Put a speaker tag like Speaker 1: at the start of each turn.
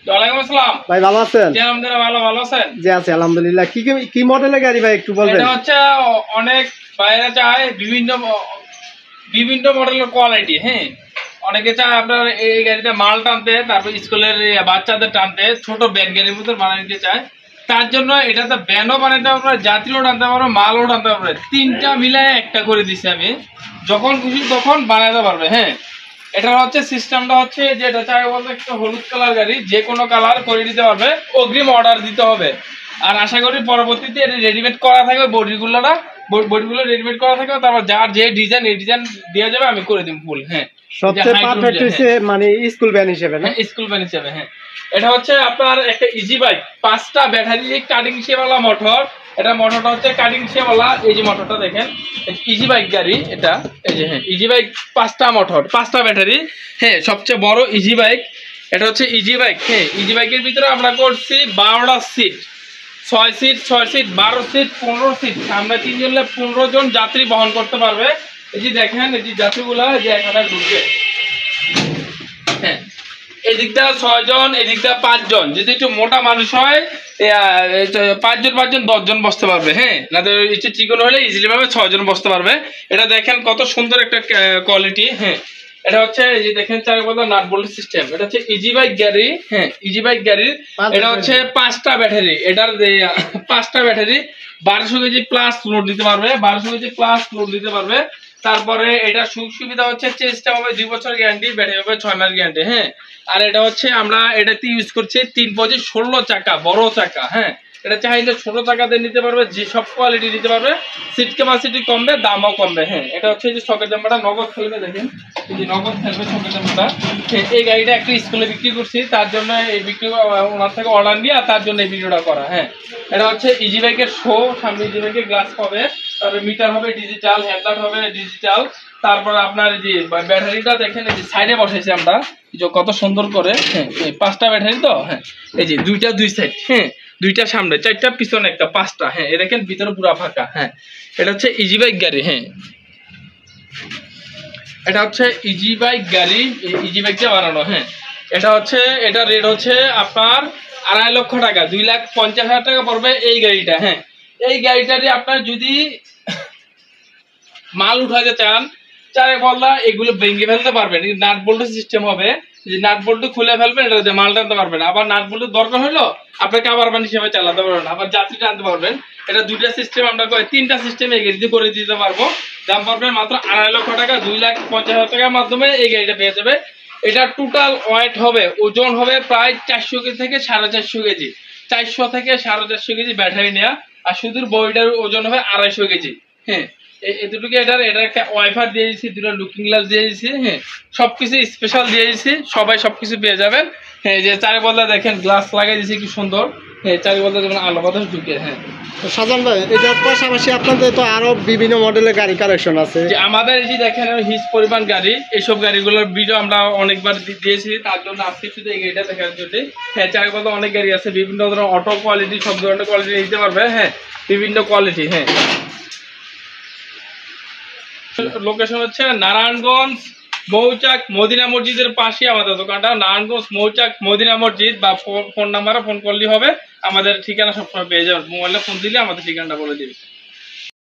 Speaker 1: ওয়ালাইকুম আসসালাম
Speaker 2: ভাই ভালো আছেন?
Speaker 1: জি আলহামদুলিল্লাহ ভালো আছেন?
Speaker 2: জি আছি আলহামদুলিল্লাহ। কি মডেলের গাড়ি ভাই একটু বলবেন?
Speaker 1: এটা হচ্ছে অনেক বাইরে চায় বিভিন্ন মডেলের কোয়ালিটি। হ্যাঁ, অনেকে চায় আপনার এই গাড়িতে মাল টানতে, তারপর স্কুলের বাচ্চাদের টানতে, ছোট ব্যান গাড়ির মতো বানিয়ে দিতে চায়। তার জন্য এটাতে ব্যানও বানাতে পারবে, যাত্রীও টানতে পারবে, মালও টানতে পারবে। তিনটা মিলায় একটা করে দিছি আমি, যখন খুশি তখন বানাতে পারবে। হ্যাঁ, এটা হচ্ছে সিস্টেমটা হচ্ছে যে এটা চাই বলতে একটা হলুদ কালার গাড়ি, যে কোনো কালার করে দিতে পারবে, অগ্রিম অর্ডার দিতে হবে। আর আশা করি পরবর্তীতে এটা রেডিমেড করা থাকবে, বডিগুলো রেডিমেড করা থাকবে, তারপর যার যে ডিজাইন এই ডিজাইন দেওয়া যাবে, আমি করে দিব ফুল। হ্যাঁ,
Speaker 2: সবচেয়ে পারফেক্ট হইছে মানে স্কুল ভ্যান হিসেবে না?
Speaker 1: স্কুল ভ্যান হিসেবে। হ্যাঁ, এটা হচ্ছে আপনার একটা ইজি বাইক, 5টা ব্যাটারি কাটিং শেপওয়ালা মোটর। এটা মোটরটা হচ্ছে কাটিং শেপওয়ালা, এই যে মোটরটা দেখেন, ইজি বাইক গাড়ি এটা। এই যে হ্যাঁ, ইজি বাইক, 5টা মোটর, 5টা ব্যাটারি। হ্যাঁ, সবচেয়ে বড় ইজি বাইক এটা হচ্ছে ইজি বাইক। হ্যাঁ, ইজি বাইকের ভিতরে আমরা করছি 12টা সিট, 6 সিট 12 সিট 15 সিট। আমরা 3 জন 15 জন যাত্রী বহন করতে পারবে। এই যে দেখেন, এই যে যাত্রীগুলা যে এখানে ঢুকবে। হ্যাঁ, এদিকটা 6 জন, এদিকটা 5 জন। যদি একটু মোটা মানুষ হয় 5 জন 10 জন বসতে পারবে। হ্যাঁ, না তো একটু চিকন হলে ইজিলি ভাবে 6 জন বসতে পারবে। এটা দেখেন কত সুন্দর একটা কোয়ালিটি। হ্যাঁ, এটা হচ্ছে এই যে দেখেন চার বলতে নাট বোল্ট সিস্টেম। এটা হচ্ছে ইজি বাইক গাড়ি। হ্যাঁ, ইজি বাইক গাড়ির এটা হচ্ছে 5টা ব্যাটারি। এটার 5টা ব্যাটারি 1200 কেজি প্লাস লোড দিতে পারবে, 1200 কেজি প্লাস লোড দিতে পারবে। তারপরে এটা সুবিধা হচ্ছে চেষ্টা হবে 2 বছর গ্যারান্টি, ব্যাটারি হবে 6 মাস গ্যারান্টি। হ্যাঁ, আর এটা হচ্ছে আমরা এটাতে ইউজ করছি 3/16 চাকা, বড় চাকা। হ্যাঁ, এটা চাইলে ছোট চাকাতে নিতে পারবে, যে সব কোয়ালিটি নিতে পারবে। সিট ক্যাপাসিটি কমবে, দামও কমবে। হ্যাঁ, এটা হচ্ছে যে শকের জাম্পারটা নগদ খেলবে, দেখেন এই যে নগদ খেলবে শকের জাম্পারটা। এই গাড়িটা একটা স্কুলে বিক্রি করছি, তার জন্য এই বিক্রি ওনার থেকে অর্ডার নিয়ে তার জন্য এই ভিডিওটা করা। হ্যাঁ, এটা হচ্ছে ইজি বাইকের শো, সামনে ইজি বাইকের গ্লাস পাবে, তারপরে মিটার হবে ডিজিটাল, হেডলাইট হবে ডিজিটাল। তারপর আপনার যে ব্যাটারিটা দেখেন, এই যে সাইডে বসাইছি আমরা কত সুন্দর করে। হ্যাঁ, 5টা ব্যাটারি তো। হ্যাঁ, এই যে 2টা 2 সাইড। হ্যাঁ, 2টা সামনে, 4টা পিছনে, একটা 5টা। হ্যাঁ, এই দেখেন ভিতরে পুরো ফাঁকা। হ্যাঁ, এটা হচ্ছে ইজি বাইক গাড়ি। হ্যাঁ, এটা হচ্ছে ইজি বাইক গাড়ি, ইজি বাইক দিয়ে বানানো। হ্যাঁ, এটা হচ্ছে এটা রেট হচ্ছে আপনার 2.5 লক্ষ টাকা, 2,50,000 টাকা পড়বে এই গাড়িটা। হ্যাঁ, এই গাড়িটাতে আপনার যদি মাল উঠাতে চান, চারে বললা এগুলো ভেঙে ফেলতে পারবেন, নাট বোল্টের সিস্টেম হবে, যে নাট বল্টু খুলে ফেলবেন, এটা মাল টানতে পারবেন। আবার নাট বল্টুর দরকার হলো আপনাকে আবার বান হিসেবে চালাতে পারবেন, আবার যাত্রী টানতে পারবেন। এটা 2টা সিস্টেম আমরা 3টা সিস্টেম এই গাড়িতে করে দিতে পারবো। দাম পড়বে মাত্র 2.5 লক্ষ টাকা, 2,50,000 টাকার মাধ্যমে এই গাড়িটা পেয়ে যাবে। এটা টোটাল ওয়েট হবে, ওজন হবে প্রায় 400 কেজি থেকে 450 কেজি, 400 থেকে 450 কেজি ব্যাটারি নেওয়া। আর শুধু বডিটার ওজন হবে 250 কেজি। হ্যাঁ, এতটুকু। এটার একটা ওয়াইফার দিয়ে দিয়েছি, 2টা লুকিং গ্লাস দিয়ে দিয়েছি। হ্যাঁ, সবকিছু স্পেশাল দিয়ে দিয়েছি, সবাই সবকিছু পেয়ে যাবেন। হ্যাঁ, যে চারি বদলা দেখেন গ্লাস লাগাই দিয়েছি কি সুন্দর। হ্যাঁ, চারি বদলা যেমন আলো বাতাস ঢুকে। হ্যাঁ,
Speaker 2: সাজান ভাই, এটার পাশাপাশি আপনাদের তো আরো বিভিন্ন মডেলের গাড়ি কালেকশন আছে।
Speaker 1: যে আমাদের এই যে দেখেন হিজ পরিমাণ গাড়ি, এইসব গাড়িগুলোর ভিডিও আমরা অনেকবার দিয়েছি, তার জন্য আজকে শুধু এই গাড়িটা দেখার জন্য। হ্যাঁ, চারি বদলা অনেক গাড়ি আছে, বিভিন্ন ধরনের অটো কোয়ালিটি, সব ধরনের কোয়ালিটি নিতে পারবে। হ্যাঁ, বিভিন্ন কোয়ালিটি। হ্যাঁ, লোকেশন হচ্ছে নারায়ণগঞ্জ মৌচাক মদিনা মসজিদের পাশে আমাদের দোকানটা। নারায়ণগঞ্জ মৌচাক মদিনা মসজিদ, বা ফোন নাম্বারে ফোন করলেই হবে। আমাদের ঠিকানা সবসময় পেয়ে যাবেন, মোবাইলে ফোন দিলে আমাদের ঠিকানাটা বলে দিবে।